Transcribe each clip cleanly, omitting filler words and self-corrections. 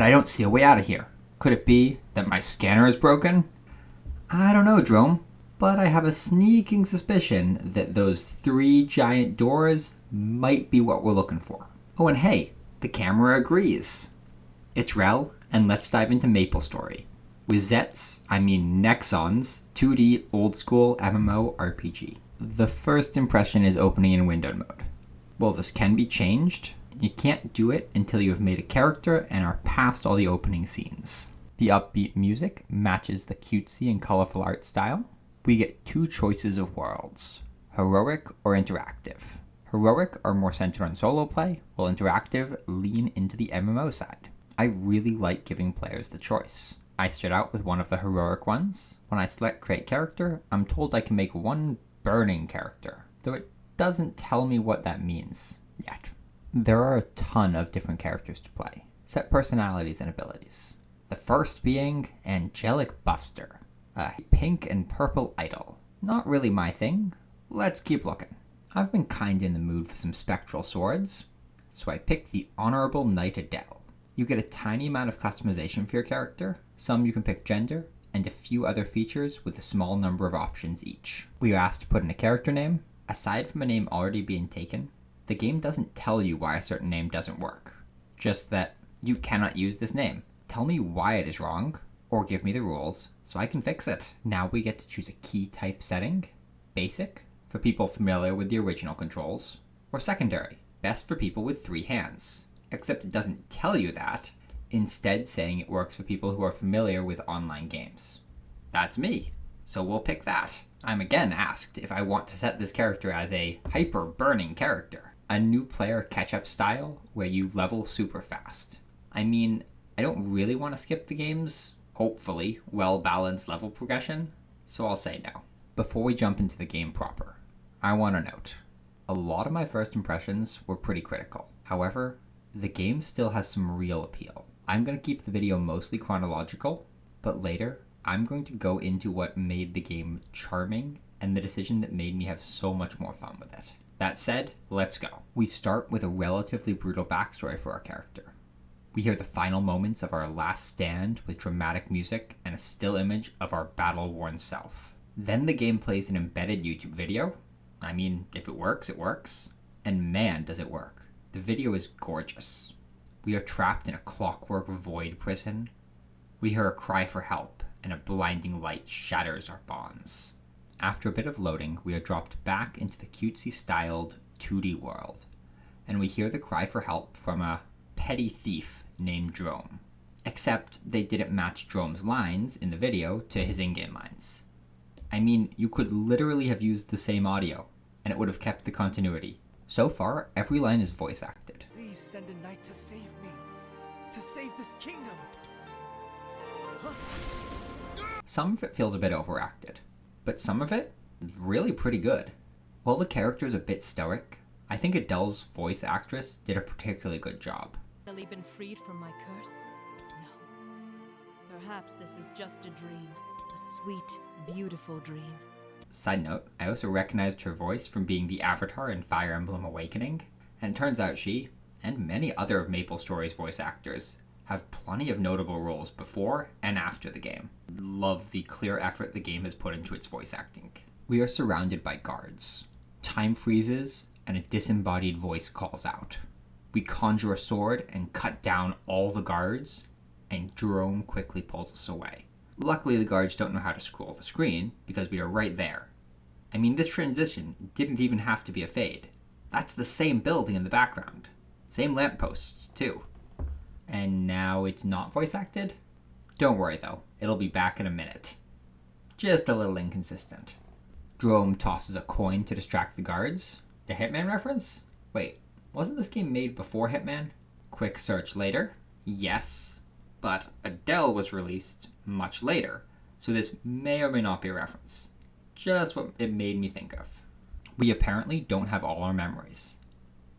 I don't see a way out of here. Could it be that my scanner is broken? I don't know, Jerome, but I have a sneaking suspicion that those 3 giant doors might be what we're looking for. Oh, and hey, the camera agrees. It's Rell, and let's dive into MapleStory. With Nexon's 2D old-school MMORPG. The first impression is opening in windowed mode. Well, this can be changed. You can't do it until you have made a character and are past all the opening scenes. The upbeat music matches the cutesy and colorful art style. We get 2 choices of worlds, heroic or interactive. Heroic are more centered on solo play, while interactive lean into the MMO side. I really like giving players the choice. I start out with one of the heroic ones. When I select create character, I'm told I can make one burning character, though it doesn't tell me what that means yet. There are a ton of different characters to play, set personalities and abilities. The first being Angelic Buster, a pink and purple idol. Not really my thing. Let's keep looking. I've been kinda in the mood for some spectral swords, so I picked the Honorable Knight Adele. You get a tiny amount of customization for your character, some you can pick gender, and a few other features with a small number of options each. We are asked to put in a character name. Aside from a name already being taken, the game doesn't tell you why a certain name doesn't work. Just that you cannot use this name. Tell me why it is wrong, or give me the rules so I can fix it. Now we get to choose a key type setting. Basic, for people familiar with the original controls, or secondary, best for people with 3 hands. Except it doesn't tell you that, instead saying it works for people who are familiar with online games. That's me, so we'll pick that. I'm again asked if I want to set this character as a hyper-burning character. A new player catch-up style where you level super fast. I don't really want to skip the game's, hopefully, well-balanced level progression, so I'll say no. Before we jump into the game proper, I want to note, a lot of my first impressions were pretty critical. However, the game still has some real appeal. I'm going to keep the video mostly chronological, but later, I'm going to go into what made the game charming and the decision that made me have so much more fun with it. That said, let's go. We start with a relatively brutal backstory for our character. We hear the final moments of our last stand with dramatic music and a still image of our battle-worn self. Then the game plays an embedded YouTube video. If it works, it works. And man, does it work. The video is gorgeous. We are trapped in a clockwork void prison. We hear a cry for help, and a blinding light shatters our bonds. After a bit of loading, we are dropped back into the cutesy-styled 2D world, and we hear the cry for help from a petty thief named Jerome. Except they didn't match Jerome's lines in the video to his in-game lines. You could literally have used the same audio, and it would have kept the continuity. So far, every line is voice acted. Please send a knight to save me, to save this kingdom. Some of it feels a bit overacted, but some of it is really pretty good. While the character is a bit stoic, I think Adele's voice actress did a particularly good job. Finally been freed from my curse? No. Perhaps this is just a dream. A sweet, beautiful dream. Side note, I also recognized her voice from being the avatar in Fire Emblem Awakening, and it turns out she, and many other of MapleStory's voice actors, have plenty of notable roles before and after the game. Love the clear effort the game has put into its voice acting. We are surrounded by guards. Time freezes, and a disembodied voice calls out. We conjure a sword and cut down all the guards, and Jerome quickly pulls us away. Luckily, the guards don't know how to scroll the screen, because we are right there. This transition didn't even have to be a fade. That's the same building in the background. Same lampposts, too. And now it's not voice acted? Don't worry though, it'll be back in a minute. Just a little inconsistent. Jerome tosses a coin to distract the guards. The Hitman reference? Wait, wasn't this game made before Hitman? Quick search later. Yes, but Adele was released much later, so this may or may not be a reference. Just what it made me think of. We apparently don't have all our memories,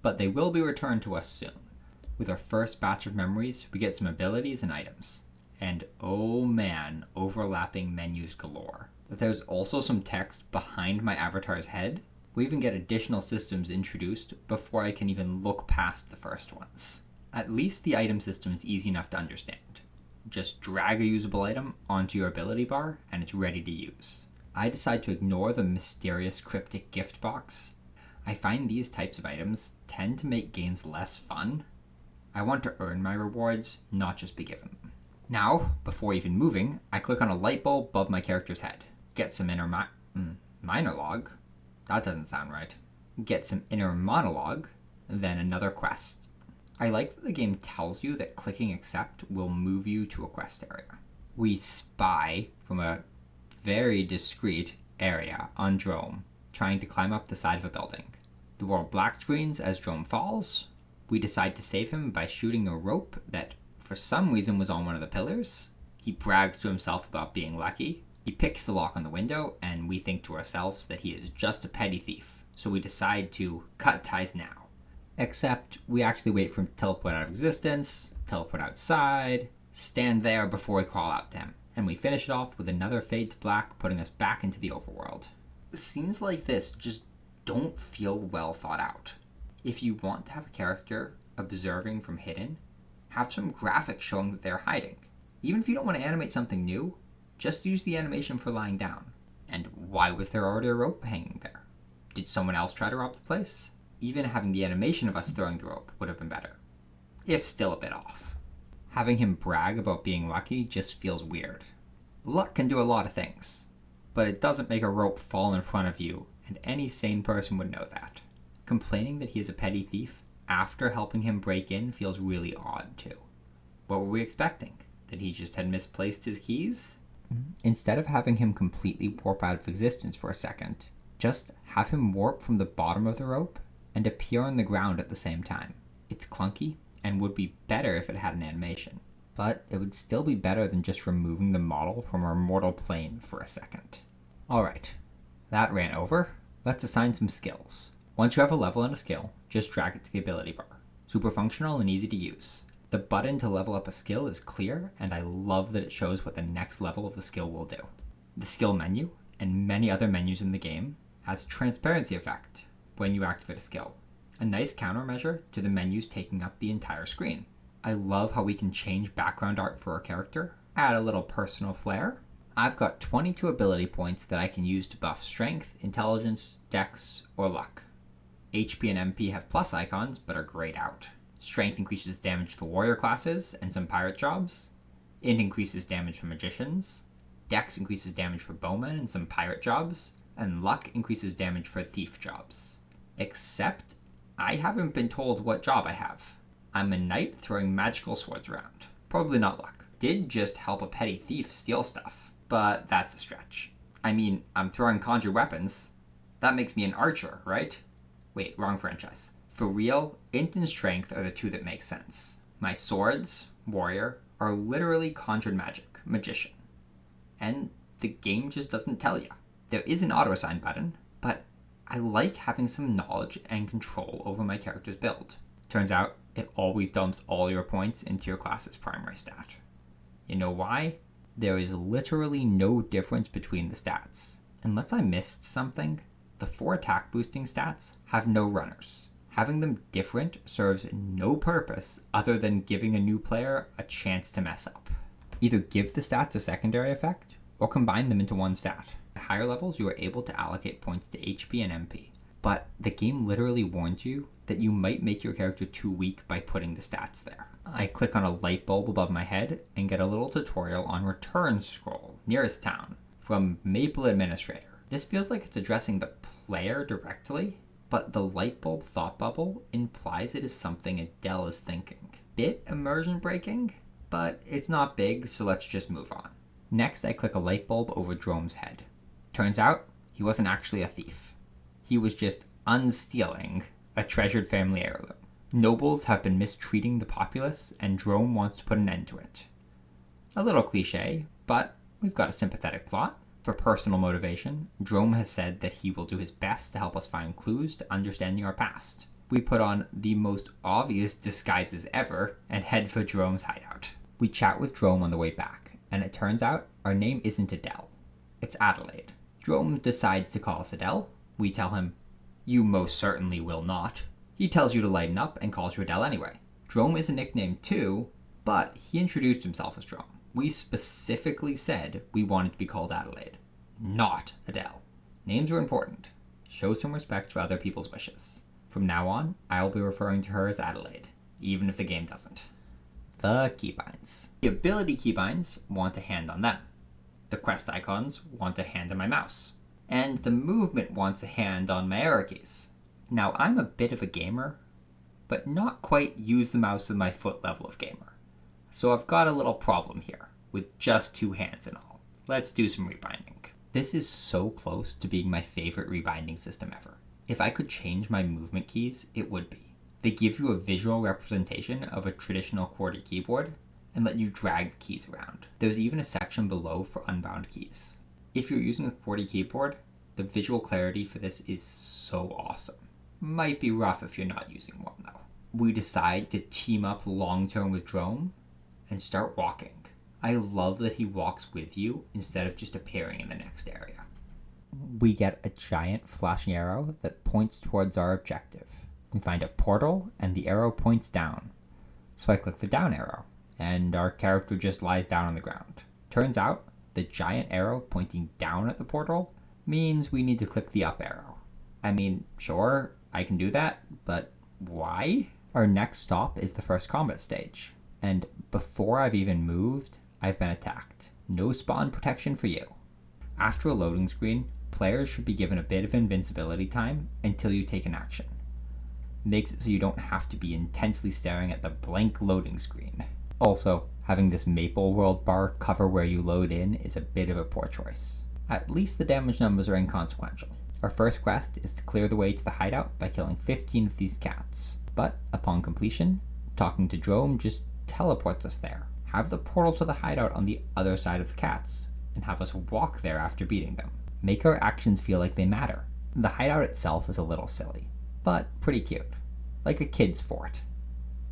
but they will be returned to us soon. With our first batch of memories, we get some abilities and items. And oh man, overlapping menus galore. There's also some text behind my avatar's head. We even get additional systems introduced before I can even look past the first ones. At least the item system is easy enough to understand. Just drag a usable item onto your ability bar and it's ready to use. I decide to ignore the mysterious cryptic gift box. I find these types of items tend to make games less fun. I want to earn my rewards, not just be given them. Now, before even moving, I click on a light bulb above my character's head. Get some minor log? That doesn't sound right. Get some inner monologue, then another quest. I like that the game tells you that clicking accept will move you to a quest area. We spy from a very discreet area on Jerome, trying to climb up the side of a building. The world black screens as Jerome falls. We decide to save him by shooting a rope that for some reason was on one of the pillars. He brags to himself about being lucky. He picks the lock on the window, and we think to ourselves that he is just a petty thief. So we decide to cut ties now. Except we actually wait for him to teleport out of existence, teleport outside, stand there before we call out to him. And we finish it off with another fade to black, putting us back into the overworld. Scenes like this just don't feel well thought out. If you want to have a character observing from hidden, have some graphics showing that they're hiding. Even if you don't want to animate something new, just use the animation for lying down. And why was there already a rope hanging there? Did someone else try to rob the place? Even having the animation of us throwing the rope would have been better, if still a bit off. Having him brag about being lucky just feels weird. Luck can do a lot of things, but it doesn't make a rope fall in front of you, and any sane person would know that. Complaining that he is a petty thief after helping him break in feels really odd too. What were we expecting? That he just had misplaced his keys? Instead of having him completely warp out of existence for a second, just have him warp from the bottom of the rope and appear on the ground at the same time. It's clunky and would be better if it had an animation, but it would still be better than just removing the model from our mortal plane for a second. Alright, that ran over. Let's assign some skills. Once you have a level and a skill, just drag it to the ability bar. Super functional and easy to use. The button to level up a skill is clear, and I love that it shows what the next level of the skill will do. The skill menu, and many other menus in the game, has a transparency effect when you activate a skill. A nice countermeasure to the menus taking up the entire screen. I love how we can change background art for our character, add a little personal flair. I've got 22 ability points that I can use to buff strength, intelligence, dex, or luck. HP and MP have plus icons, but are grayed out. Strength increases damage for warrior classes and some pirate jobs. Int increases damage for magicians. Dex increases damage for bowmen and some pirate jobs. And luck increases damage for thief jobs. Except, I haven't been told what job I have. I'm a knight throwing magical swords around. Probably not luck. Did just help a petty thief steal stuff, but that's a stretch. I mean, I'm throwing conjured weapons. That makes me an archer, right? Wait, wrong franchise. For real, int and strength are the two that make sense. My swords, warrior, are literally conjured magic, magician. And the game just doesn't tell you. There is an auto-assign button, but I like having some knowledge and control over my character's build. Turns out, it always dumps all your points into your class's primary stat. You know why? There is literally no difference between the stats. Unless I missed something, the 4 attack boosting stats have no runners. Having them different serves no purpose other than giving a new player a chance to mess up. Either give the stats a secondary effect, or combine them into one stat. At higher levels, you are able to allocate points to HP and MP, but the game literally warns you that you might make your character too weak by putting the stats there. I click on a light bulb above my head and get a little tutorial on return scroll, nearest town, from Maple Administrator. This feels like it's addressing the player directly, but the light bulb thought bubble implies it is something Adele is thinking. Bit immersion breaking, but it's not big, so let's just move on. Next, I click a light bulb over Jerome's head. Turns out, he wasn't actually a thief. He was just unstealing a treasured family heirloom. Nobles have been mistreating the populace, and Jerome wants to put an end to it. A little cliche, but we've got a sympathetic plot. For personal motivation, Jerome has said that he will do his best to help us find clues to understanding our past. We put on the most obvious disguises ever and head for Jerome's hideout. We chat with Jerome on the way back, and it turns out our name isn't Adele. It's Adelaide. Jerome decides to call us Adele. We tell him, "You most certainly will not." He tells you to lighten up and calls you Adele anyway. Jerome is a nickname too, but he introduced himself as Jerome. We specifically said we wanted to be called Adelaide, not Adele. Names are important. Show some respect for other people's wishes. From now on, I'll be referring to her as Adelaide, even if the game doesn't. The keybinds. The ability keybinds want a hand on them. The quest icons want a hand on my mouse. And the movement wants a hand on my arrow keys. Now, I'm a bit of a gamer, but not quite use the mouse with my foot level of gamer. So I've got a little problem here, with just 2 hands and all. Let's do some rebinding. This is so close to being my favorite rebinding system ever. If I could change my movement keys, it would be. They give you a visual representation of a traditional QWERTY keyboard and let you drag the keys around. There's even a section below for unbound keys. If you're using a QWERTY keyboard, the visual clarity for this is so awesome. Might be rough if you're not using one though. We decide to team up long-term with Jerome and start walking. I love that he walks with you instead of just appearing in the next area. We get a giant flashing arrow that points towards our objective. We find a portal and the arrow points down. So I click the down arrow and our character just lies down on the ground. Turns out the giant arrow pointing down at the portal means we need to click the up arrow. I mean, sure, I can do that, but why? Our next stop is the first combat stage. And before I've even moved, I've been attacked. No spawn protection for you. After a loading screen, players should be given a bit of invincibility time until you take an action. Makes it so you don't have to be intensely staring at the blank loading screen. Also, having this Maple World bar cover where you load in is a bit of a poor choice. At least the damage numbers are inconsequential. Our first quest is to clear the way to the hideout by killing 15 of these cats. But upon completion, talking to Jerome just teleports us there. Have the portal to the hideout on the other side of the cats, and have us walk there after beating them. Make our actions feel like they matter. The hideout itself is a little silly, but pretty cute. Like a kid's fort.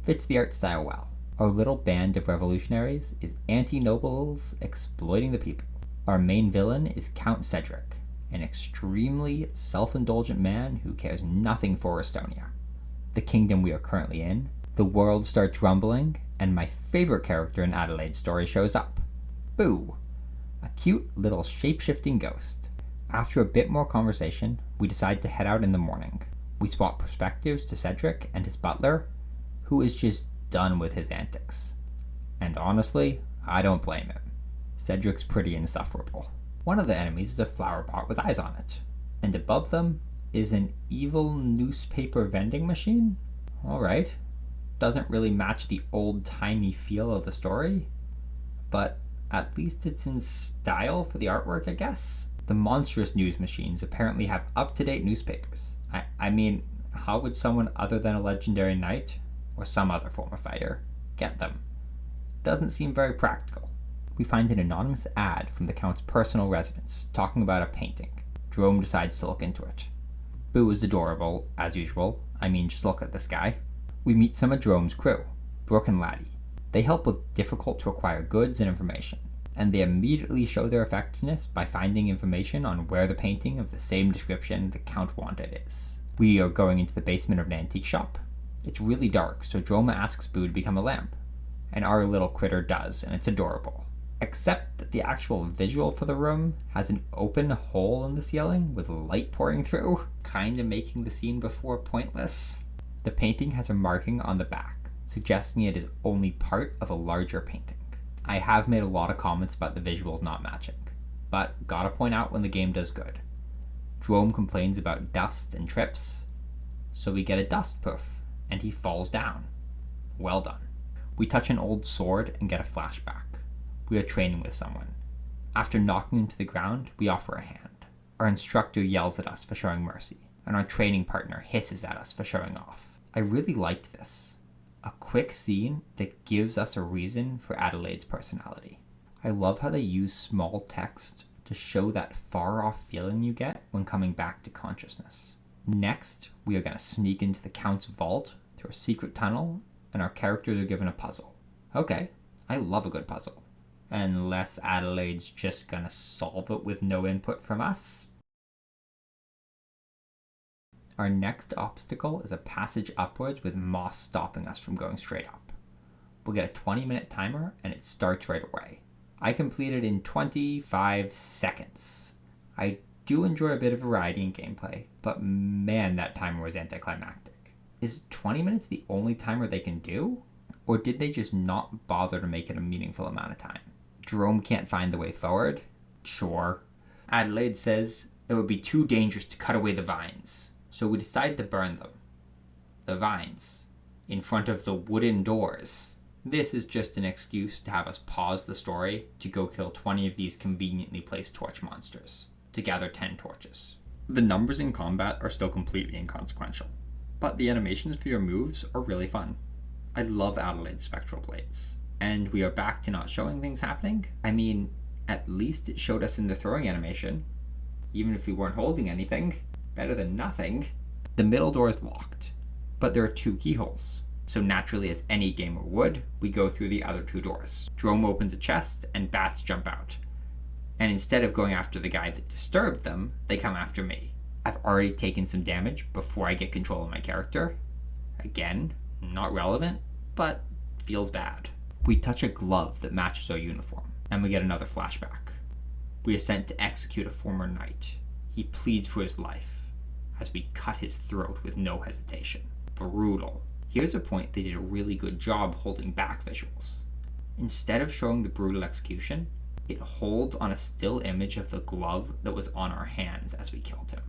Fits the art style well. Our little band of revolutionaries is anti-nobles exploiting the people. Our main villain is Count Cedric, an extremely self-indulgent man who cares nothing for Estonia. The kingdom we are currently in, the world starts rumbling, and my favorite character in Adelaide's story shows up. Boo! A cute little shape-shifting ghost. After a bit more conversation, we decide to head out in the morning. We swap perspectives to Cedric and his butler, who is just done with his antics. And honestly, I don't blame him. Cedric's pretty insufferable. One of the enemies is a flower pot with eyes on it, and above them is an evil newspaper vending machine? Alright. Doesn't really match the old-timey feel of the story, but at least it's in style for the artwork, I guess. The monstrous news machines apparently have up-to-date newspapers. I mean, how would someone other than a legendary knight, or some other former fighter, get them? Doesn't seem very practical. We find an anonymous ad from the Count's personal residence, talking about a painting. Jerome decides to look into it. Boo is adorable, as usual. I mean, just look at this guy. We meet some of Jerome's crew, Brooke and Laddie. They help with difficult to acquire goods and information, and they immediately show their effectiveness by finding information on where the painting of the same description the Count wanted is. We are going into the basement of an antique shop. It's really dark, so Jerome asks Boo to become a lamp, and our little critter does, and it's adorable. Except that the actual visual for the room has an open hole in the ceiling with light pouring through, kinda making the scene before pointless. The painting has a marking on the back, suggesting it is only part of a larger painting. I have made a lot of comments about the visuals not matching, but gotta point out when the game does good. Jerome complains about dust and trips, so we get a dust poof, and he falls down. Well done. We touch an old sword and get a flashback. We are training with someone. After knocking him to the ground, we offer a hand. Our instructor yells at us for showing mercy, and our training partner hisses at us for showing off. I really liked this. A quick scene that gives us a reason for Adelaide's personality. I love how they use small text to show that far-off feeling you get when coming back to consciousness. Next, we are going to sneak into the Count's vault through a secret tunnel, and our characters are given a puzzle. Okay, I love a good puzzle. Unless Adelaide's just gonna solve it with no input from us. Our next obstacle is a passage upwards with moss stopping us from going straight up. We'll get a 20-minute timer and it starts right away. I completed in 25 seconds. I do enjoy a bit of variety in gameplay, but man, that timer was anticlimactic. Is 20 minutes the only timer they can do? Or did they just not bother to make it a meaningful amount of time? Jerome can't find the way forward? Sure. Adelaide says it would be too dangerous to cut away the vines, so we decide to burn them. The vines. In front of the wooden doors. This is just an excuse to have us pause the story to go kill 20 of these conveniently placed torch monsters, to gather 10 torches. The numbers in combat are still completely inconsequential, but the animations for your moves are really fun. I love Adelaide's spectral blades, and we are back to not showing things happening. I mean, at least it showed us in the throwing animation, even if we weren't holding anything. Better than nothing. The middle door is locked, but there are 2 keyholes. So naturally, as any gamer would, we go through the other 2 doors. Jerome opens a chest, and bats jump out. And instead of going after the guy that disturbed them, they come after me. I've already taken some damage before I get control of my character. Again, not relevant, but feels bad. We touch a glove that matches our uniform, and we get another flashback. We are sent to execute a former knight. He pleads for his life, as we cut his throat with no hesitation. Brutal. Here's a point they did a really good job holding back visuals. Instead of showing the brutal execution, it holds on a still image of the glove that was on our hands as we killed him.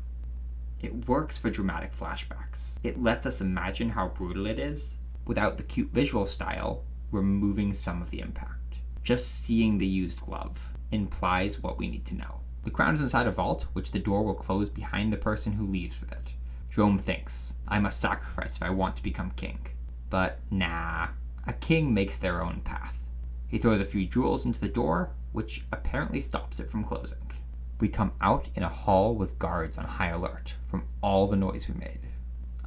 It works for dramatic flashbacks. It lets us imagine how brutal it is, without the cute visual style removing some of the impact. Just seeing the used glove implies what we need to know. The crown is inside a vault, which the door will close behind the person who leaves with it. Jerome thinks, I must sacrifice if I want to become king. But nah, a king makes their own path. He throws a few jewels into the door, which apparently stops it from closing. We come out in a hall with guards on high alert from all the noise we made.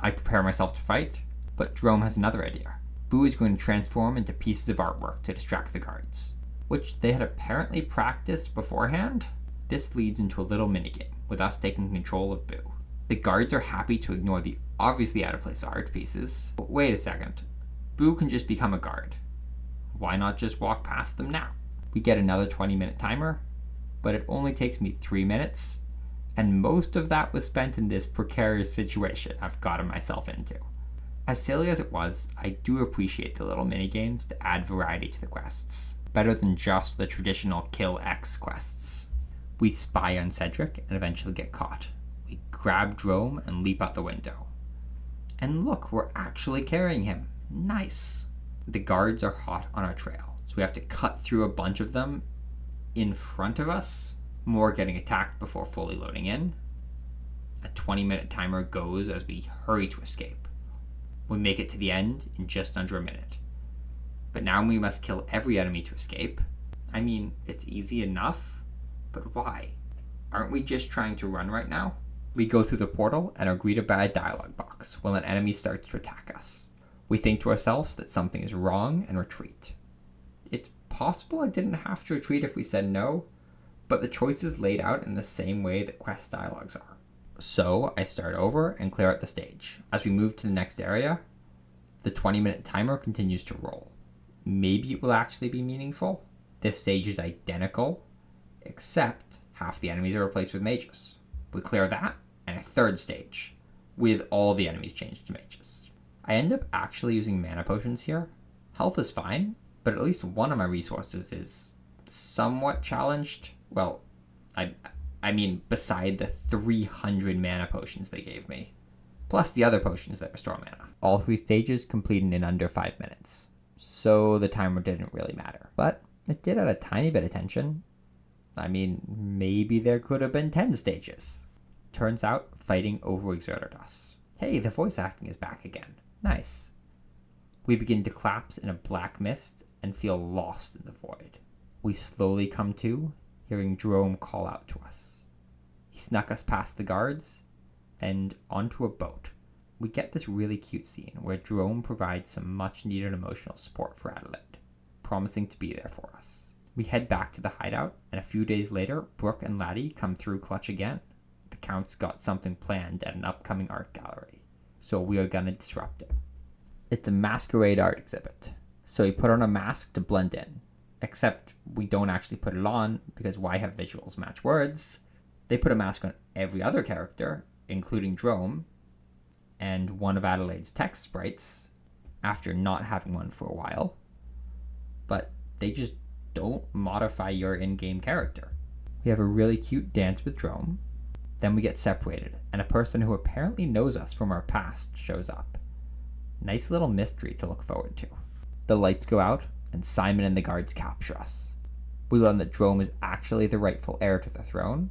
I prepare myself to fight, but Jerome has another idea. Boo is going to transform into pieces of artwork to distract the guards, which they had apparently practiced beforehand. This leads into a little minigame, with us taking control of Boo. The guards are happy to ignore the obviously out-of-place art pieces. But wait a second. Boo can just become a guard. Why not just walk past them now? We get another 20-minute timer, but it only takes me 3 minutes, and most of that was spent in this precarious situation I've gotten myself into. As silly as it was, I do appreciate the little minigames to add variety to the quests. Better than just the traditional kill X quests. We spy on Cedric and eventually get caught. We grab Jerome and leap out the window. And look, we're actually carrying him. Nice. The guards are hot on our trail, so we have to cut through a bunch of them in front of us. More getting attacked before fully loading in. A 20-minute timer goes as we hurry to escape. We make it to the end in just under a minute. But now we must kill every enemy to escape. I mean, it's easy enough, but why? Aren't we just trying to run right now? We go through the portal and are greeted by a dialogue box while an enemy starts to attack us. We think to ourselves that something is wrong and retreat. It's possible I didn't have to retreat if we said no, but the choice is laid out in the same way that quest dialogues are. So I start over and clear out the stage. As we move to the next area, the 20-minute timer continues to roll. Maybe it will actually be meaningful. This stage is identical, except half the enemies are replaced with mages. We clear that, and a third stage, with all the enemies changed to mages. I end up actually using mana potions here. Health is fine, but at least one of my resources is somewhat challenged. Well, I mean, beside the 300 mana potions they gave me, plus the other potions that restore mana. All 3 stages completed in under 5 minutes, so the timer didn't really matter. But it did add a tiny bit of tension. I mean, maybe there could have been 10 stages. Turns out, fighting overexerted us. Hey, the voice acting is back again. Nice. We begin to collapse in a black mist and feel lost in the void. We slowly come to, hearing Jerome call out to us. He snuck us past the guards and onto a boat. We get this really cute scene where Jerome provides some much needed emotional support for Adelaide, promising to be there for us. We head back to the hideout, and a few days later, Brooke and Laddie come through clutch again. the Count's got something planned at an upcoming art gallery, so we are gonna disrupt it. It's a masquerade art exhibit, so we put on a mask to blend in. Except we don't actually put it on, because why have visuals match words? They put a mask on every other character, including Jerome, and one of Adelaide's text sprites, after not having one for a while. But they just don't modify your in-game character. We have a really cute dance with Jerome, then we get separated, and a person who apparently knows us from our past shows up. Nice little mystery to look forward to. The lights go out, and Simon and the guards capture us. We learn that Jerome is actually the rightful heir to the throne.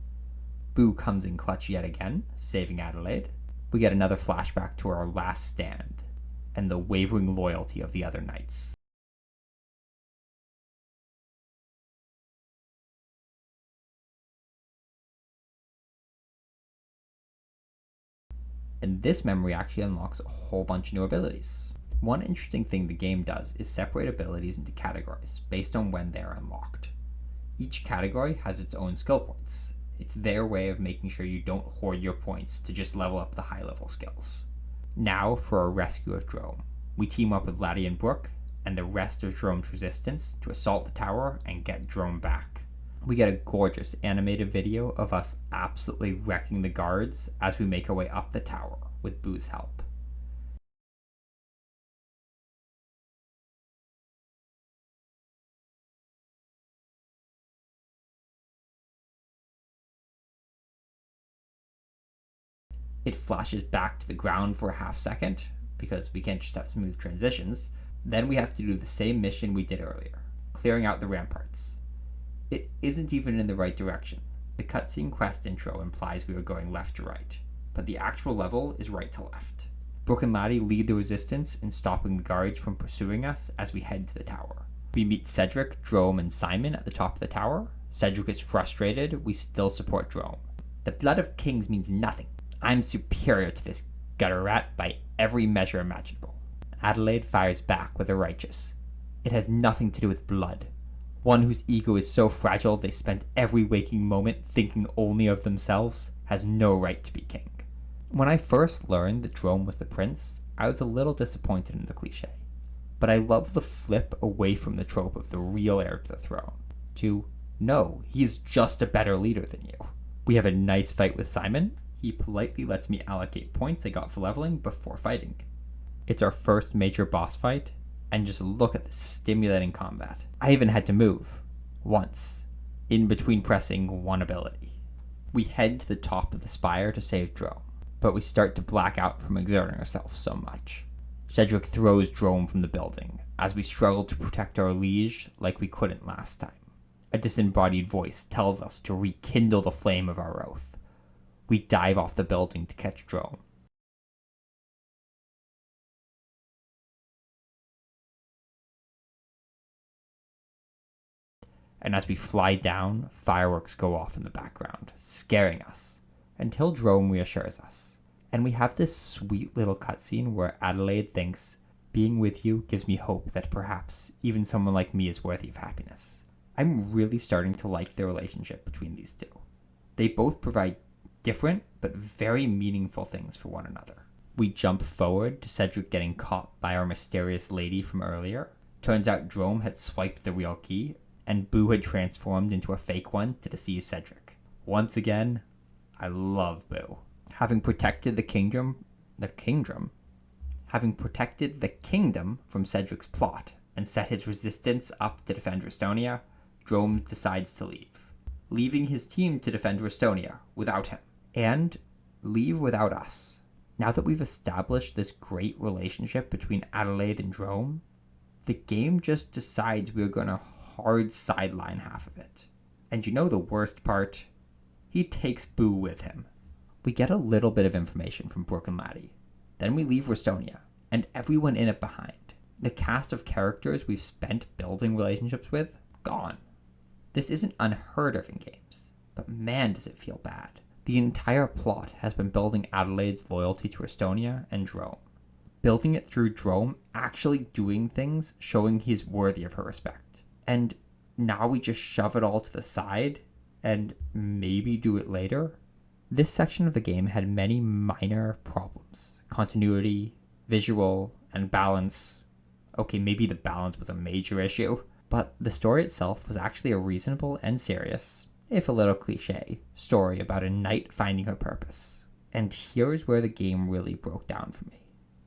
Boo comes in clutch yet again, saving Adelaide. We get another flashback to our last stand, and the wavering loyalty of the other knights. And this memory actually unlocks a whole bunch of new abilities. One interesting thing the game does is separate abilities into categories based on when they are unlocked. Each category has its own skill points. It's their way of making sure you don't hoard your points to just level up the high level skills. Now for our rescue of Jerome. We team up with Laddie and Brooke and the rest of Jerome's resistance to assault the tower and get Jerome back. We get a gorgeous animated video of us absolutely wrecking the guards as we make our way up the tower with Boo's help. It flashes back to the ground for a half second, because we can't just have smooth transitions. Then we have to do the same mission we did earlier, clearing out the ramparts. It isn't even in the right direction. The cutscene quest intro implies we are going left to right, but the actual level is right to left. Brooke and Laddie lead the resistance in stopping the guards from pursuing us as we head to the tower. We meet Cedric, Jerome, and Simon at the top of the tower. Cedric is frustrated, we still support Jerome. The blood of kings means nothing. I'm superior to this gutter rat by every measure imaginable. Adelaide fires back with a righteous. It has nothing to do with blood. One whose ego is so fragile they spent every waking moment thinking only of themselves has no right to be king. When I first learned that Jerome was the prince, I was a little disappointed in the cliche. But I love the flip away from the trope of the real heir to the throne to, no, he's just a better leader than you. We have a nice fight with Simon. He politely lets me allocate points I got for leveling before fighting. It's our first major boss fight, and just look at the stimulating combat. I even had to move, once, in between pressing one ability. We head to the top of the spire to save Jerome, but we start to black out from exerting ourselves so much. Cedric throws Jerome from the building, as we struggle to protect our liege like we couldn't last time. A disembodied voice tells us to rekindle the flame of our oath. We dive off the building to catch Jerome. And as we fly down, fireworks go off in the background, scaring us, until Jerome reassures us. And we have this sweet little cutscene where Adelaide thinks, being with you gives me hope that perhaps even someone like me is worthy of happiness. I'm really starting to like the relationship between these two. They both provide different but very meaningful things for one another. We jump forward to Cedric getting caught by our mysterious lady from earlier. Turns out Jerome had swiped the real key, and Boo had transformed into a fake one to deceive Cedric. Once again, I love Boo. Having protected the kingdom from Cedric's plot and set his resistance up to defend Restonia, Jerome decides to leave, leaving his team to defend Restonia without him, and leave without us. Now that we've established this great relationship between Adelaide and Jerome, the game just decides we're going to hard sideline half of it. And you know the worst part? He takes Boo with him. We get a little bit of information from Brooke and Laddie. Then we leave Restonia, and everyone in it behind. The cast of characters we've spent building relationships with, gone. This isn't unheard of in games, but man does it feel bad. The entire plot has been building Adelaide's loyalty to Restonia and Jerome. Building it through Jerome actually doing things, showing he's worthy of her respect. And now we just shove it all to the side and maybe do it later? This section of the game had many minor problems. Continuity, visual, and balance. Okay, maybe the balance was a major issue, but the story itself was actually a reasonable and serious, if a little cliche, story about a knight finding her purpose. And here's where the game really broke down for me.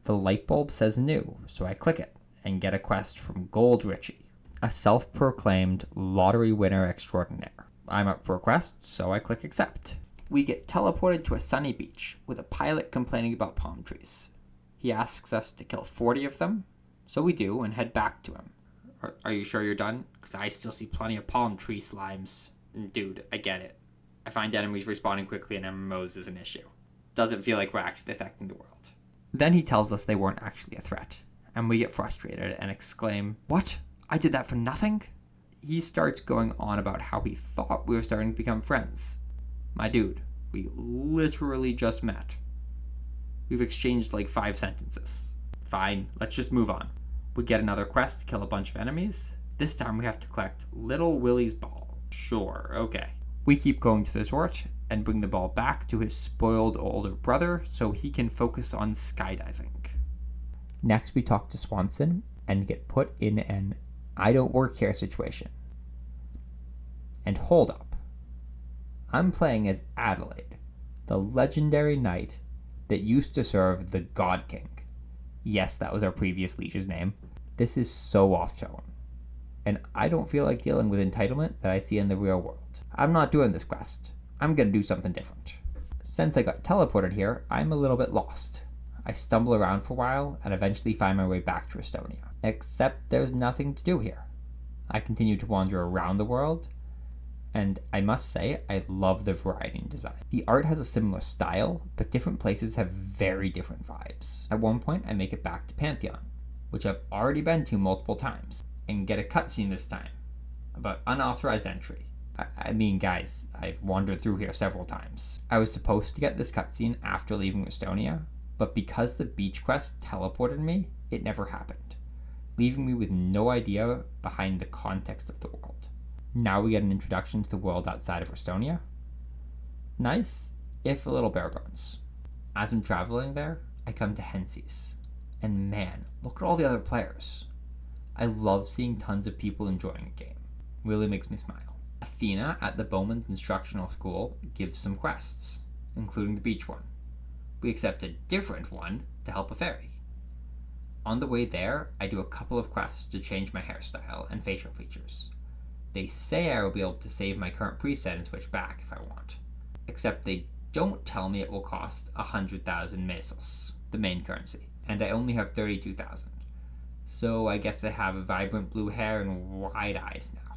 The light bulb says new, so I click it and get a quest from Gold Richie, a self-proclaimed lottery winner extraordinaire. I'm up for a quest, so I click accept. We get teleported to a sunny beach with a pilot complaining about palm trees. He asks us to kill 40 of them, so we do and head back to him. Are you sure you're done? Because I still see plenty of palm tree slimes. Dude, I get it. I find enemies respawning quickly and MMOs is an issue. Doesn't feel like we're actually affecting the world. Then he tells us they weren't actually a threat, and we get frustrated and exclaim, "What? I did that for nothing?" He starts going on about how he thought we were starting to become friends. My dude, we literally just met. We've exchanged like 5 sentences. Fine, let's just move on. We get another quest to kill a bunch of enemies. This time we have to collect Little Willie's ball. Sure, okay. We keep going to the resort and bring the ball back to his spoiled older brother so he can focus on skydiving. Next we talk to Swanson and get put in an I don't work here situation. And hold up. I'm playing as Adelaide, the legendary knight that used to serve the God King. Yes, that was our previous liege's name. This is so off-tone. And I don't feel like dealing with entitlement that I see in the real world. I'm not doing this quest. I'm gonna do something different. Since I got teleported here, I'm a little bit lost. I stumble around for a while and eventually find my way back to Estonia. Except there's nothing to do here. I continue to wander around the world, and I must say, I love the variety in design. The art has a similar style, but different places have very different vibes. At one point, I make it back to Pantheon, which I've already been to multiple times, and get a cutscene this time about unauthorized entry. I mean, guys, I've wandered through here several times. I was supposed to get this cutscene after leaving Estonia, but because the beach quest teleported me, it never happened, leaving me with no idea behind the context of the world. Now we get an introduction to the world outside of Estonia. Nice, if a little bare bones. As I'm traveling there, I come to Hensies. And man, look at all the other players. I love seeing tons of people enjoying a game. Really makes me smile. Athena at the Bowman's Instructional School gives some quests, including the beach one. We accept a different one to help a fairy. On the way there, I do a couple of quests to change my hairstyle and facial features. They say I will be able to save my current preset and switch back if I want. Except they don't tell me it will cost 100,000 mesos, the main currency, and I only have 32,000. So I guess I have vibrant blue hair and wide eyes now.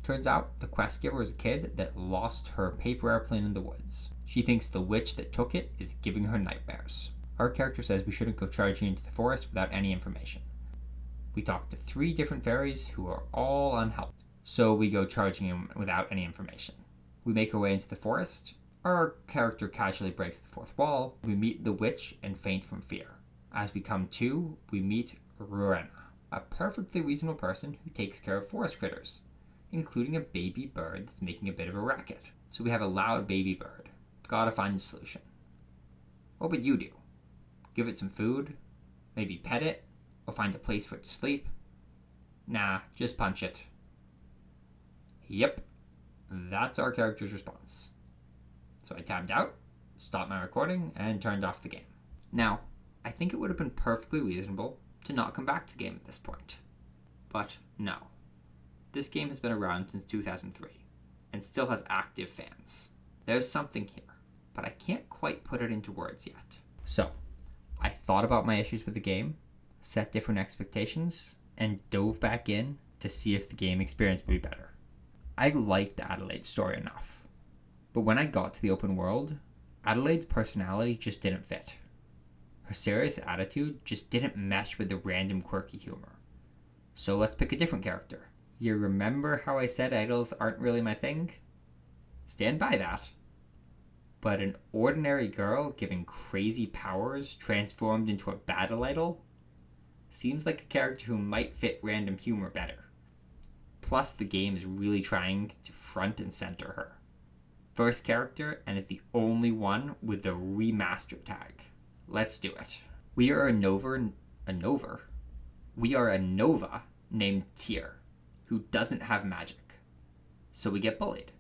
Turns out the quest giver is a kid that lost her paper airplane in the woods. She thinks the witch that took it is giving her nightmares. Our character says we shouldn't go charging into the forest without any information. We talk to 3 different fairies who are all unhelpful. So we go charging in without any information. We make our way into the forest. Our character casually breaks the 4th wall. We meet the witch and faint from fear. As we come to, we meet Rell, a perfectly reasonable person who takes care of forest critters, including a baby bird that's making a bit of a racket. So we have a loud baby bird. Gotta find a solution. What would you do? Give it some food? Maybe pet it? Or find a place for it to sleep? Nah, just punch it. Yep, that's our character's response. So I tabbed out, stopped my recording, and turned off the game. Now, I think it would have been perfectly reasonable to not come back to the game at this point. But no. This game has been around since 2003, and still has active fans. There's something here, but I can't quite put it into words yet. So, I thought about my issues with the game, set different expectations, and dove back in to see if the game experience would be better. I liked Adelaide's story enough, but when I got to the open world, Adelaide's personality just didn't fit. Her serious attitude just didn't mesh with the random quirky humor. So let's pick a different character. You remember how I said idols aren't really my thing? Stand by that. But an ordinary girl giving crazy powers transformed into a battle idol seems like a character who might fit random humor better. Plus, the game is really trying to front and center her. First character, and is the only one with the remastered tag. Let's do it. We are a Nova named Tyr, who doesn't have magic. So we get bullied.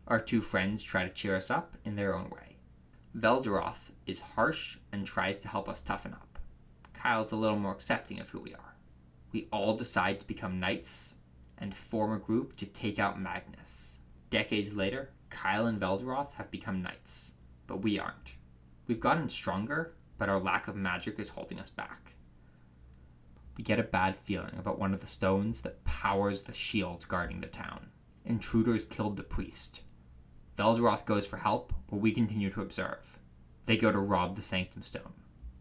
Our two friends try to cheer us up in their own way. Velderoth is harsh and tries to help us toughen up. Kyle's a little more accepting of who we are. We all decide to become knights and form a group to take out Magnus. Decades later, Kyle and Velderoth have become knights, but we aren't. We've gotten stronger, but our lack of magic is holding us back. We get a bad feeling about one of the stones that powers the shield guarding the town. Intruders killed the priest. Velderoth goes for help, but we continue to observe. They go to rob the Sanctum Stone,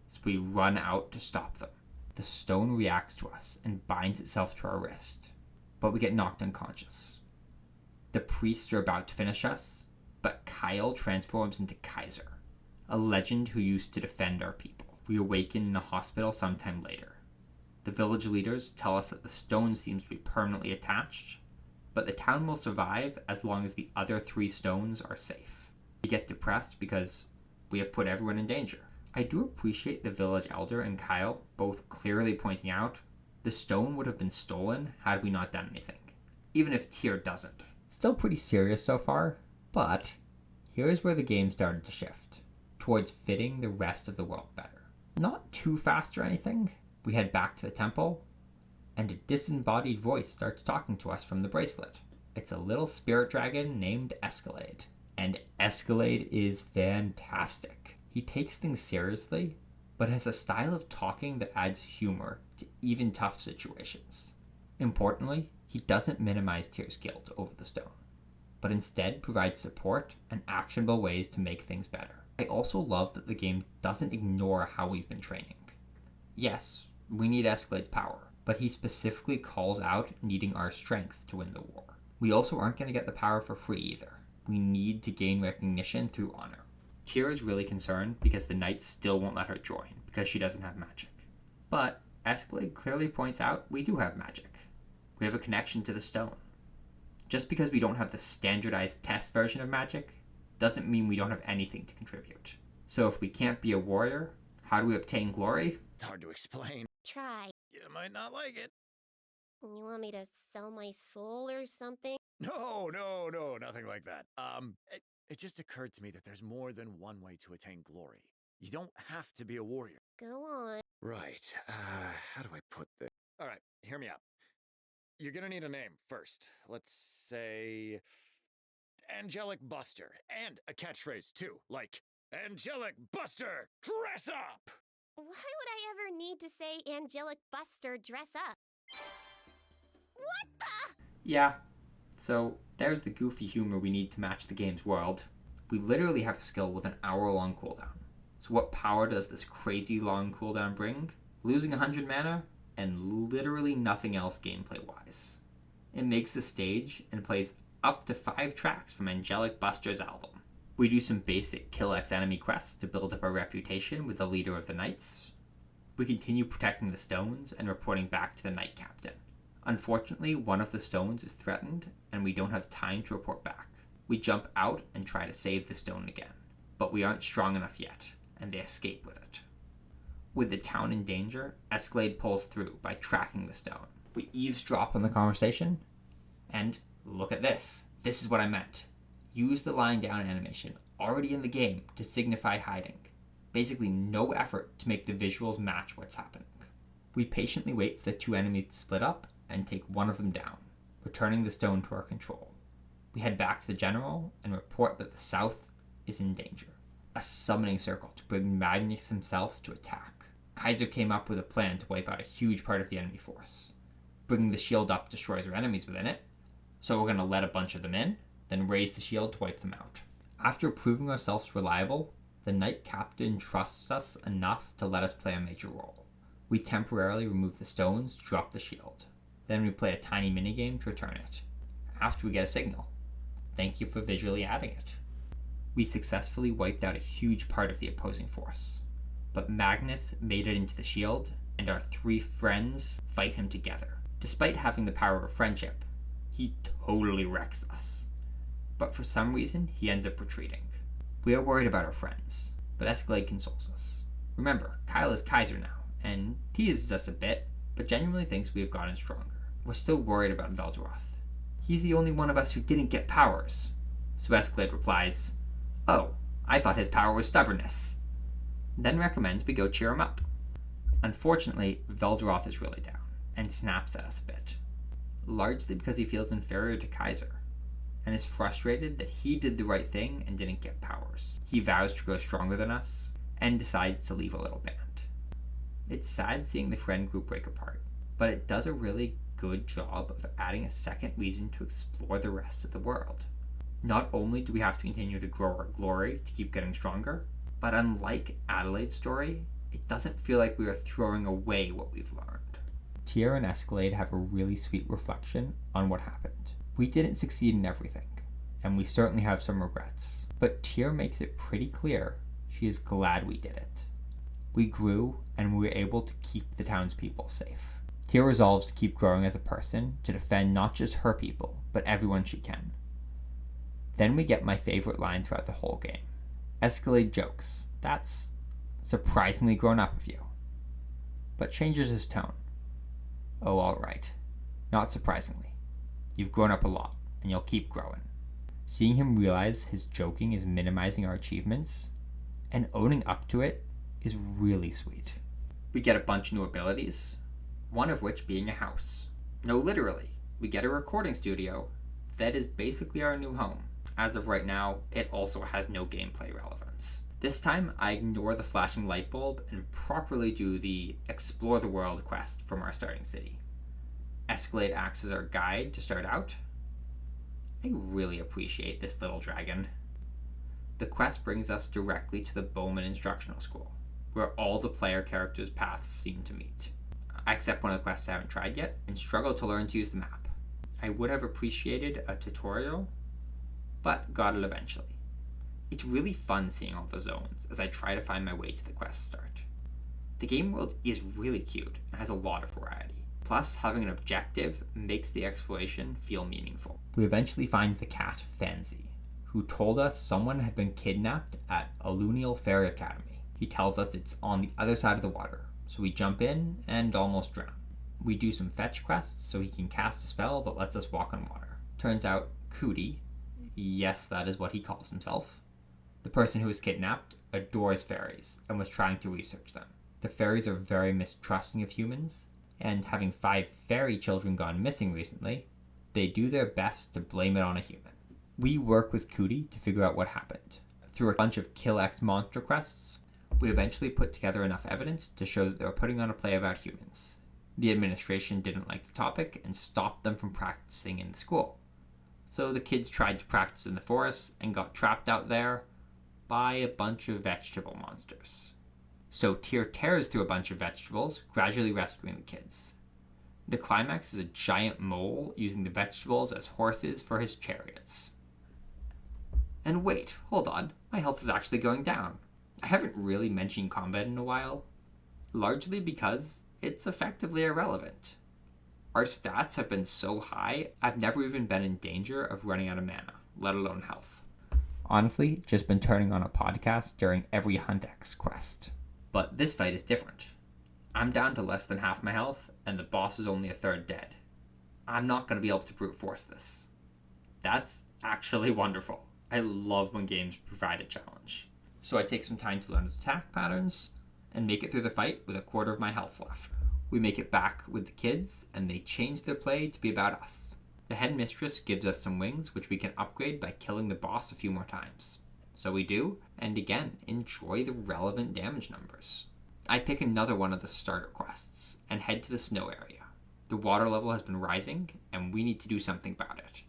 so we run out to stop them. The stone reacts to us and binds itself to our wrist, but we get knocked unconscious. The priests are about to finish us, but Kyle transforms into Kaiser, a legend who used to defend our people. We awaken in the hospital sometime later. The village leaders tell us that the stone seems to be permanently attached, but the town will survive as long as the other 3 stones are safe. We get depressed because we have put everyone in danger. I do appreciate the village elder and Kyle both clearly pointing out the stone would have been stolen had we not done anything, even if Tyr doesn't. Still pretty serious so far, but here's where the game started to shift, towards fitting the rest of the world better. Not too fast or anything. We head back to the temple, and a disembodied voice starts talking to us from the bracelet. It's a little spirit dragon named Eskalade, and Eskalade is fantastic. He takes things seriously, but has a style of talking that adds humor to even tough situations. Importantly, he doesn't minimize Tyr's guilt over the stone, but instead provides support and actionable ways to make things better. I also love that the game doesn't ignore how we've been training. Yes, we need Escalade's power, but he specifically calls out needing our strength to win the war. We also aren't going to get the power for free either. We need to gain recognition through honor. Tyr is really concerned because the knights still won't let her join because she doesn't have magic. But Escalade clearly points out we do have magic. We have a connection to the stone. Just because we don't have the standardized test version of magic doesn't mean we don't have anything to contribute. So if we can't be a warrior, how do we obtain glory? It's hard to explain. Try. You might not like it. You want me to sell my soul or something? No, nothing like that. It just occurred to me that there's more than one way to attain glory. You don't have to be a warrior. Go on. Right. How do I put this? All right, hear me out. You're gonna need a name first. Let's say Angelic Buster, and a catchphrase too, like Angelic Buster, dress up! Why would I ever need to say Angelic Buster dress up? What the? Yeah, so there's the goofy humor we need to match the game's world. We literally have a skill with an hour-long cooldown. So what power does this crazy long cooldown bring? Losing 100 mana, and literally nothing else gameplay-wise. It makes the stage and plays up to 5 tracks from Angelic Buster's album. We do some basic kill X enemy quests to build up our reputation with the leader of the knights. We continue protecting the stones and reporting back to the knight captain. Unfortunately, one of the stones is threatened, and we don't have time to report back. We jump out and try to save the stone again, but we aren't strong enough yet, and they escape with it. With the town in danger, Eskalade pulls through by tracking the stone. We eavesdrop on the conversation, and look at this. This is what I meant. Use the lying down animation already in the game to signify hiding. Basically no effort to make the visuals match what's happening. We patiently wait for the 2 enemies to split up and take one of them down, returning the stone to our control. We head back to the general and report that the south is in danger. A summoning circle to bring Magnus himself to attack. Kaiser came up with a plan to wipe out a huge part of the enemy force. Bringing the shield up destroys our enemies within it, so we're going to let a bunch of them in, then raise the shield to wipe them out. After proving ourselves reliable, the knight captain trusts us enough to let us play a major role. We temporarily remove the stones to drop the shield. Then we play a tiny minigame to return it. After we get a signal. Thank you for visually adding it. We successfully wiped out a huge part of the opposing force. But Magnus made it into the shield, and our 3 friends fight him together. Despite having the power of friendship, he totally wrecks us. but for some reason, he ends up retreating. We are worried about our friends, but Eskalade consoles us. Remember, Kyle is Kaiser now, and teases us a bit, but genuinely thinks we have gotten stronger. We're still worried about Velderoth. He's the only one of us who didn't get powers. So Eskalade replies, "Oh, I thought his power was stubbornness." Then recommends we go cheer him up. Unfortunately, Velderoth is really down, and snaps at us a bit. Largely because he feels inferior to Kaiser, and is frustrated that he did the right thing and didn't get powers. He vows to grow stronger than us, and decides to leave a little band. It's sad seeing the friend group break apart, but it does a really good job of adding a second reason to explore the rest of the world. Not only do we have to continue to grow our glory to keep getting stronger, but unlike Adelaide's story, it doesn't feel like we are throwing away what we've learned. Tear and Eskalade have a really sweet reflection on what happened. We didn't succeed in everything, and we certainly have some regrets, but Tear makes it pretty clear she is glad we did it. We grew, and we were able to keep the townspeople safe. Tear resolves to keep growing as a person to defend not just her people, but everyone she can. Then we get my favorite line throughout the whole game. Eskalade jokes, "That's surprisingly grown up of you," but changes his tone. "Oh, all right. Not surprisingly. You've grown up a lot, and you'll keep growing." Seeing him realize his joking is minimizing our achievements, and owning up to it, is really sweet. We get a bunch of new abilities, one of which being a house. No, literally, we get a recording studio that is basically our new home. As of right now, it also has no gameplay relevance. This time, I ignore the flashing light bulb and properly do the Explore the World quest from our starting city. Eskalade acts as our guide to start out. I really appreciate this little dragon. The quest brings us directly to the Bowman Instructional School, where all the player characters' paths seem to meet. I accept one of the quests I haven't tried yet, and struggle to learn to use the map. I would have appreciated a tutorial, but got it eventually. It's really fun seeing all the zones as I try to find my way to the quest start. The game world is really cute and has a lot of variety. Plus, having an objective makes the exploration feel meaningful. We eventually find the cat, Fancy, who told us someone had been kidnapped at Alunial Fairy Academy. He tells us it's on the other side of the water, so we jump in and almost drown. We do some fetch quests so he can cast a spell that lets us walk on water. Turns out Cootie, yes, that is what he calls himself, the person who was kidnapped, adores fairies and was trying to research them. The fairies are very mistrusting of humans, and having 5 fairy children gone missing recently, they do their best to blame it on a human. We work with Cootie to figure out what happened. Through a bunch of Kill X monster quests, we eventually put together enough evidence to show that they were putting on a play about humans. The administration didn't like the topic and stopped them from practicing in the school. So the kids tried to practice in the forest and got trapped out there by a bunch of vegetable monsters. So Tyr tears through a bunch of vegetables, gradually rescuing the kids. The climax is a giant mole using the vegetables as horses for his chariots. And wait, hold on, my health is actually going down. I haven't really mentioned combat in a while, largely because it's effectively irrelevant. Our stats have been so high, I've never even been in danger of running out of mana, let alone health. Honestly, just been turning on a podcast during every Hunt X quest. But this fight is different. I'm down to less than half my health, and the boss is only a third dead. I'm not going to be able to brute force this. That's actually wonderful. I love when games provide a challenge. So I take some time to learn his attack patterns, and make it through the fight with a quarter of my health left. We make it back with the kids, and they change their play to be about us. The headmistress gives us some wings, which we can upgrade by killing the boss a few more times. So we do, and again, enjoy the relevant damage numbers. I pick another one of the starter quests, and head to the snow area. The water level has been rising, and we need to do something about it.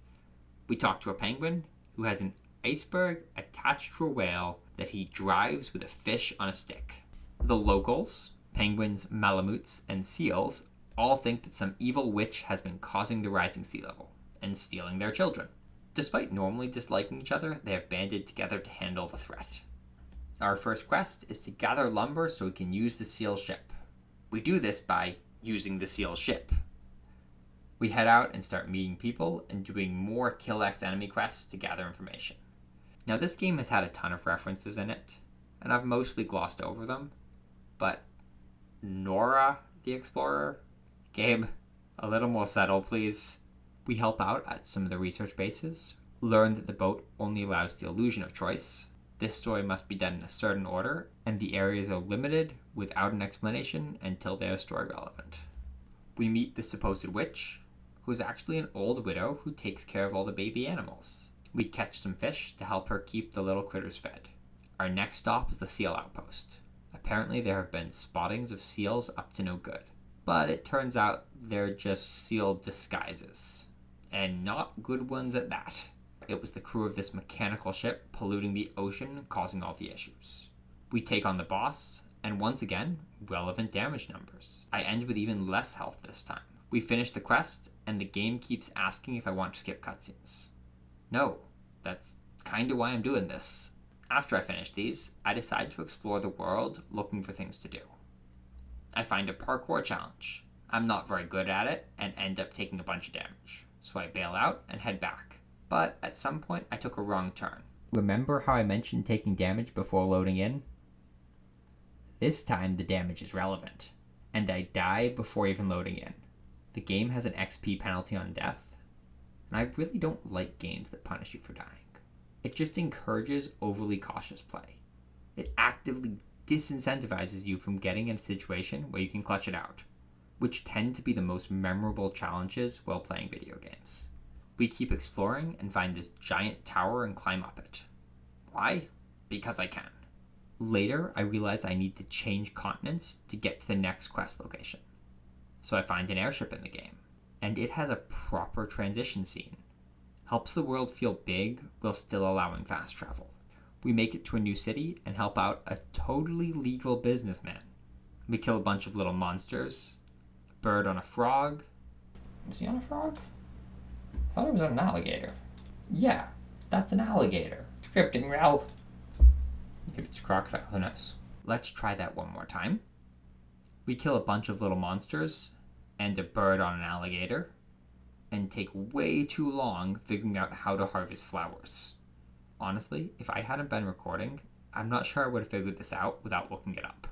We talk to a penguin, who has an iceberg attached to a whale that he drives with a fish on a stick. The locals, penguins, malamutes, and seals, all think that some evil witch has been causing the rising sea level, and stealing their children. Despite normally disliking each other, they have banded together to handle the threat. Our first quest is to gather lumber so we can use the seal ship. We do this by using the seal ship. We head out and start meeting people and doing more Kill X enemy quests to gather information. Now this game has had a ton of references in it, and I've mostly glossed over them, but Nora the Explorer? Gabe, a little more subtle, please. We help out at some of the research bases, learn that the boat only allows the illusion of choice. This story must be done in a certain order, and the areas are limited without an explanation until they are story relevant. We meet the supposed witch, who is actually an old widow who takes care of all the baby animals. We catch some fish to help her keep the little critters fed. Our next stop is the seal outpost. Apparently there have been spottings of seals up to no good, but it turns out they're just seal disguises, and not good ones at that. It was the crew of this mechanical ship polluting the ocean, causing all the issues. We take on the boss, and once again, relevant damage numbers. I end with even less health this time. We finish the quest, and the game keeps asking if I want to skip cutscenes. No, that's kinda why I'm doing this. After I finish these, I decide to explore the world looking for things to do. I find a parkour challenge. I'm not very good at it, and end up taking a bunch of damage. So I bail out and head back. But at some point, I took a wrong turn. Remember how I mentioned taking damage before loading in? This time, the damage is relevant, and I die before even loading in. The game has an XP penalty on death, and I really don't like games that punish you for dying. It just encourages overly cautious play. It actively disincentivizes you from getting in a situation where you can clutch it out, which tend to be the most memorable challenges while playing video games. We keep exploring and find this giant tower and climb up it. Why? Because I can. Later, I realize I need to change continents to get to the next quest location. So I find an airship in the game, and it has a proper transition scene. Helps the world feel big while still allowing fast travel. We make it to a new city and help out a totally legal businessman. We kill a bunch of little monsters, a bird on a frog. Was he on a frog? I thought it was on an alligator. Yeah, that's an alligator. Scripting, Rell. Maybe it's a crocodile, who knows? Let's try that one more time. We kill a bunch of little monsters and a bird on an alligator, and take way too long figuring out how to harvest flowers. Honestly, if I hadn't been recording, I'm not sure I would have figured this out without looking it up.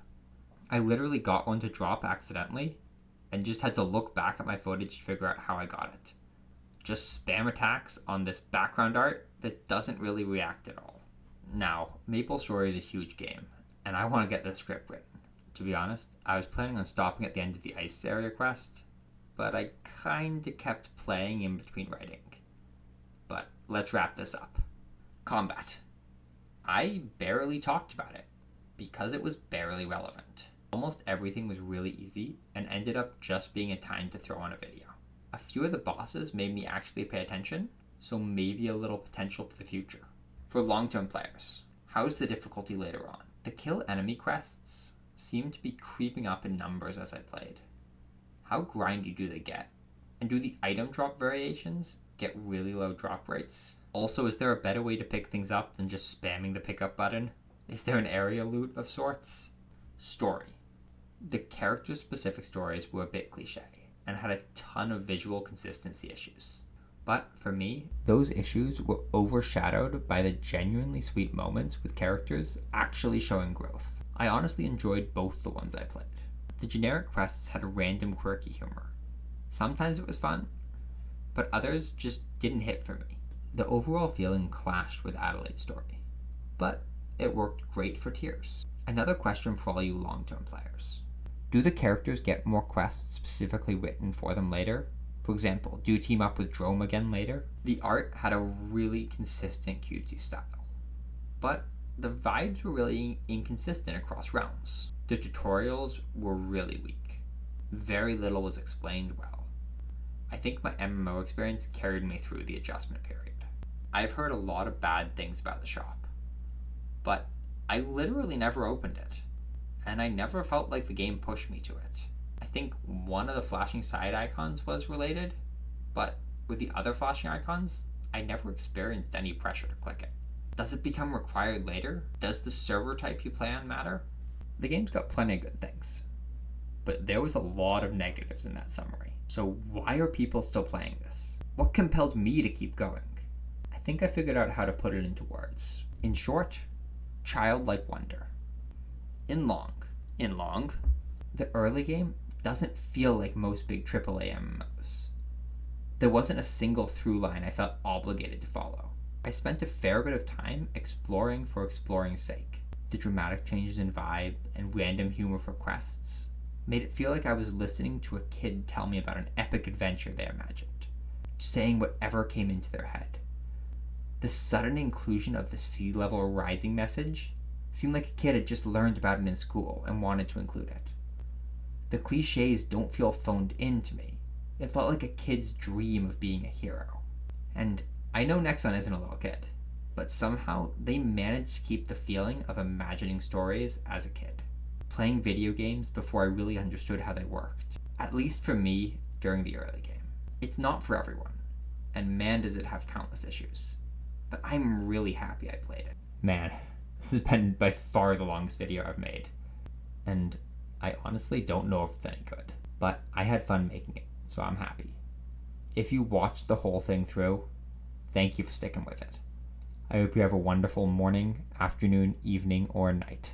I literally got one to drop accidentally, and just had to look back at my footage to figure out how I got it. Just spam attacks on this background art that doesn't really react at all. Now, Maple Story is a huge game, and I want to get this script written. To be honest, I was planning on stopping at the end of the ice area quest, but I kinda kept playing in between writing. But let's wrap this up. Combat. I barely talked about it, because it was barely relevant. Almost everything was really easy, and ended up just being a time to throw on a video. A few of the bosses made me actually pay attention, so maybe a little potential for the future. For long-term players, how's the difficulty later on? The kill enemy quests seem to be creeping up in numbers as I played. How grindy do they get? And do the item drop variations get really low drop rates? Also, is there a better way to pick things up than just spamming the pickup button? Is there an area loot of sorts? Story. The character-specific stories were a bit cliche, and had a ton of visual consistency issues. But for me, those issues were overshadowed by the genuinely sweet moments with characters actually showing growth. I honestly enjoyed both the ones I played. The generic quests had a random quirky humor. Sometimes it was fun, but others just didn't hit for me. The overall feeling clashed with Adelaide's story, but it worked great for Tears. Another question for all you long-term players. Do the characters get more quests specifically written for them later? For example, do you team up with Jerome again later? The art had a really consistent cutesy style, but the vibes were really inconsistent across realms. The tutorials were really weak. Very little was explained well. I think my MMO experience carried me through the adjustment period. I've heard a lot of bad things about the shop, but I literally never opened it, and I never felt like the game pushed me to it. I think one of the flashing side icons was related, but with the other flashing icons, I never experienced any pressure to click it. Does it become required later? Does the server type you play on matter? The game's got plenty of good things, but there was a lot of negatives in that summary. So why are people still playing this? What compelled me to keep going? I think I figured out how to put it into words. In short, childlike wonder. In long, the early game doesn't feel like most big AAA MMOs. There wasn't a single through line I felt obligated to follow. I spent a fair bit of time exploring for exploring's sake. The dramatic changes in vibe and random humor for quests made it feel like I was listening to a kid tell me about an epic adventure they imagined, saying whatever came into their head. The sudden inclusion of the sea level rising message seemed like a kid had just learned about it in school and wanted to include it. The cliches don't feel phoned in to me. It felt like a kid's dream of being a hero. And I know Nexon isn't a little kid, but somehow they managed to keep the feeling of imagining stories as a kid, playing video games before I really understood how they worked, at least for me during the early game. It's not for everyone, and man does it have countless issues, but I'm really happy I played it. Man, this has been by far the longest video I've made, and I honestly don't know if it's any good, but I had fun making it, so I'm happy. If you watched the whole thing through, thank you for sticking with it. I hope you have a wonderful morning, afternoon, evening, or night.